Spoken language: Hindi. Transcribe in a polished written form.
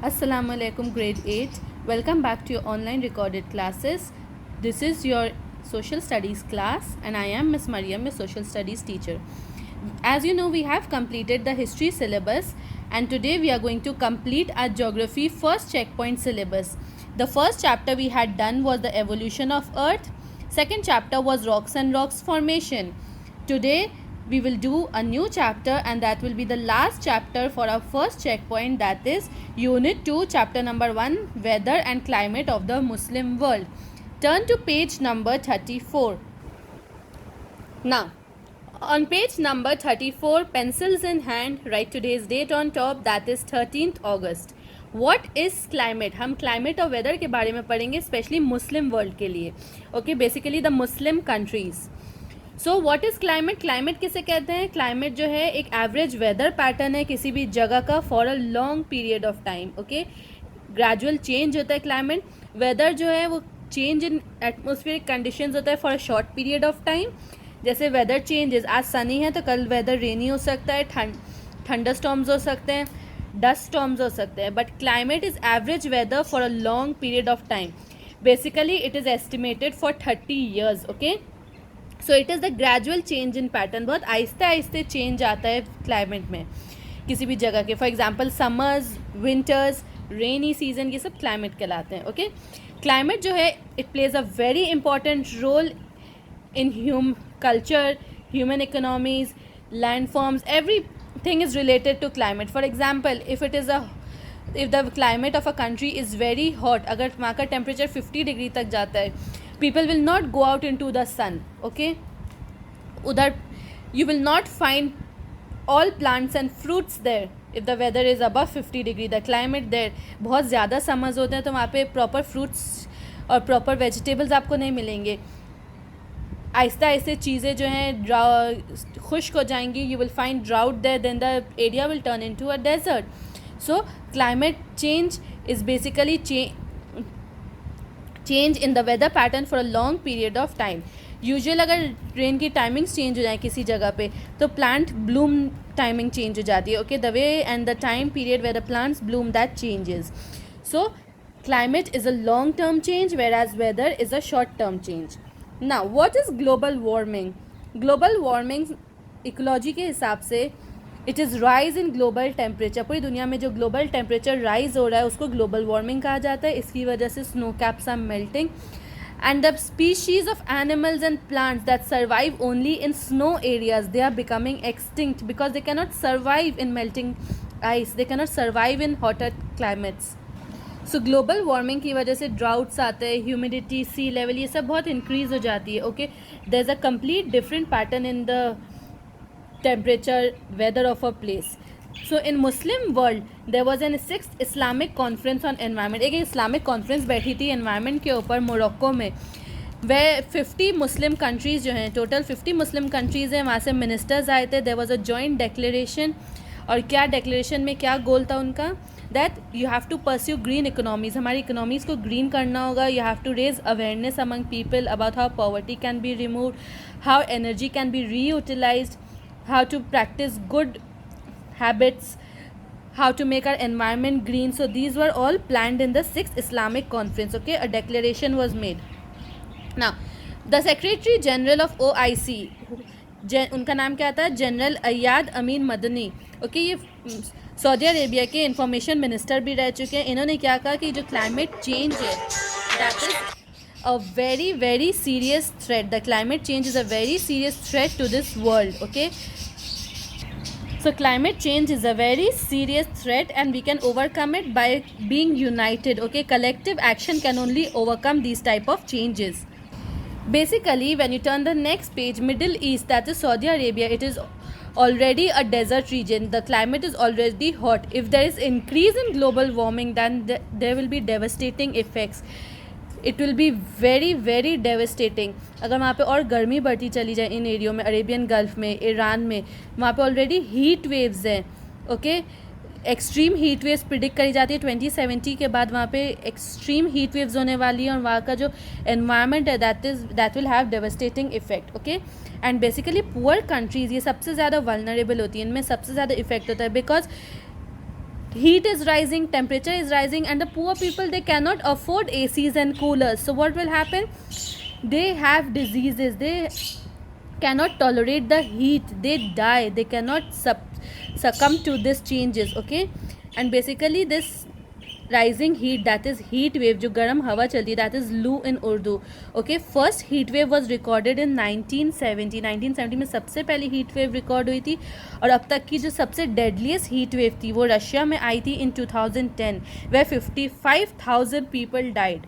Assalamu alaikum grade 8. Welcome back to your online recorded classes. This is your social studies class and I am Miss Mariam, your social studies teacher. As you know, we have completed the history syllabus and today we are going to complete our geography first checkpoint syllabus. The first chapter we had done was the evolution of earth. Second chapter was rocks and rocks formation. Today we will do a new chapter and that will be the last chapter for our first checkpoint, that is unit 2 chapter number 1, weather and climate of the Muslim world. Turn to page number 34. Now on page number 34, pencils in hand, write today's date on top, that is 13th August. What is climate? हम climate और weather के बारे में पढ़ेंगे, especially Muslim world के लिए. Okay, basically the Muslim countries. So what is climate? Climate किसे कहते हैं? क्लाइमेट जो है एक एवरेज वेदर पैटर्न है किसी भी जगह का for a long period of time. Okay, gradual change होता है क्लाइमेट. वेदर जो है वो चेंज इन एटमोस्फेरिक कंडीशंस होता है for a short period of time. जैसे वेदर चेंजेस, आज सनी है तो कल वेदर रेनी हो सकता है, थंडर स्टॉर्म्स हो सकते हैं, डस्ट स्टॉर्म्स हो सकते हैं. But climate is average weather for a long period of time. Basically it is estimated for 30 years. Okay, so it is the gradual change in pattern. बहुत आहिस्ते आहिस्ते चेंज आता है क्लाइमेट में किसी भी जगह के. For example summers, winters, rainy season, ये सब क्लाइमेट कहलाते हैं. ओके, क्लाइमेट जो है it plays a very important role in culture, human economies, land forms, everything is related to climate. For example, if the climate of a country is very hot, अगर वहाँ का टेम्परेचर 50 डिग्री तक जाता है, people will not go out into the sun. Okay, उधर you will not find all plants and fruits there if the weather is above 50 degree. The climate there, बहुत ज़्यादा समर्स होते हैं तो वहाँ पे प्रॉपर फ्रूट्स और प्रॉपर वेजिटेबल्स आपको नहीं मिलेंगे. आहिस्ता आहिस्ते चीज़ें जो हैं खुश्क हो जाएंगी. You will find drought there, then the area will turn into a desert. So climate change is basically change in the weather pattern for a long period of time. Usual अगर रेन की टाइमिंग्स चेंज हो जाए किसी जगह पे तो प्लांट ब्लूम टाइमिंग चेंज हो जाती है. Okay, the way and the time period where the plants bloom, that changes. So climate is a long term change whereas weather is a short term change. Now, what is global warming? Global warming ecology के हिसाब से it is rise in global temperature. पूरी दुनिया में जो ग्लोबल टेम्परेचर राइज हो रहा है उसको ग्लोबल वार्मिंग कहा जाता है. इसकी वजह से snow caps are melting and the species of animals and plants that survive only in snow areas, they are becoming extinct because they cannot survive in melting ice, they cannot survive in hotter climates. So global warming की वजह से ड्राउट्स आते हैं, ह्यूमिडिटी, सी लेवल, ये सब बहुत इंक्रीज़ हो जाती है. Okay, there is a complete different pattern in the temperature weather of a place. So in Muslim world there was an 6th Islamic conference on environment. एक इस्लामिक कॉन्फ्रेंस बैठी थी एनवायरनमेंट के ऊपर मोरक्को में. वह 50 मुस्लिम कंट्रीज़ जो हैं, टोटल 50 मुस्लिम कंट्रीज़ हैं, वहाँ से मिनिस्टर्स आए थे. There was a joint declaration. और क्या डिक्लेरेशन में क्या गोल था उनका? That you have to pursue green economies. हमारी इकोनॉमीज़ को ग्रीन करना होगा. You have to raise awareness among people about how poverty can be removed, how energy can be reutilized, how to practice good habits, how to make our environment green. So these were all planned in the 6th Islamic conference. Okay, a declaration was made. Now the Secretary General of OIC, उनका नाम क्या था? जनरल अय्याद अमीन मदनी. ओके, ये सऊदी अरेबिया के इंफॉर्मेशन मिनिस्टर भी रह चुके हैं. इन्होंने क्या कहा कि जो क्लाइमेट चेंज है that is a very very serious threat. The climate change is a very serious threat to this world. Okay, so climate change is a very serious threat and we can overcome it by being united. Okay, collective action can only overcome these type of changes. Basically, when you turn the next page, Middle East, that is Saudi Arabia, it is already a desert region. The climate is already hot. If there is increase in global warming, then there will be devastating effects. It will be very very devastating. अगर वहाँ पे और गर्मी बढ़ती चली जाए इन एरियो में, अरेबियन गल्फ में, ईरान में, वहाँ पे ऑलरेडी हीट वेव्स हैं. Okay, extreme heat waves predict करी जाती है 2070 के बाद. वहाँ पे एक्सट्रीम हीट वेव्स होने वाली है और वहाँ का जो एनवायरनमेंट है that will have devastating effect. Okay, and basically poor countries ये सबसे ज़्यादा वल्नरेबल होती हैं, इनमें सबसे ज़्यादा इफेक्ट होता है because heat is rising, temperature is rising, and the poor people, they cannot afford ACs and coolers. So what will happen? They have diseases, they cannot tolerate the heat, they die, they cannot succumb to these changes. Okay, and basically this rising heat, that is heat wave, जो गर्म हवा चलती है, that is लू in Urdu. Okay, first heat wave was recorded in 1970 में सबसे पहली heat wave record हुई थी. और अब तक की जो सबसे deadliest heat wave थी वो रशिया में आई थी in 2010 where 55,000 people died.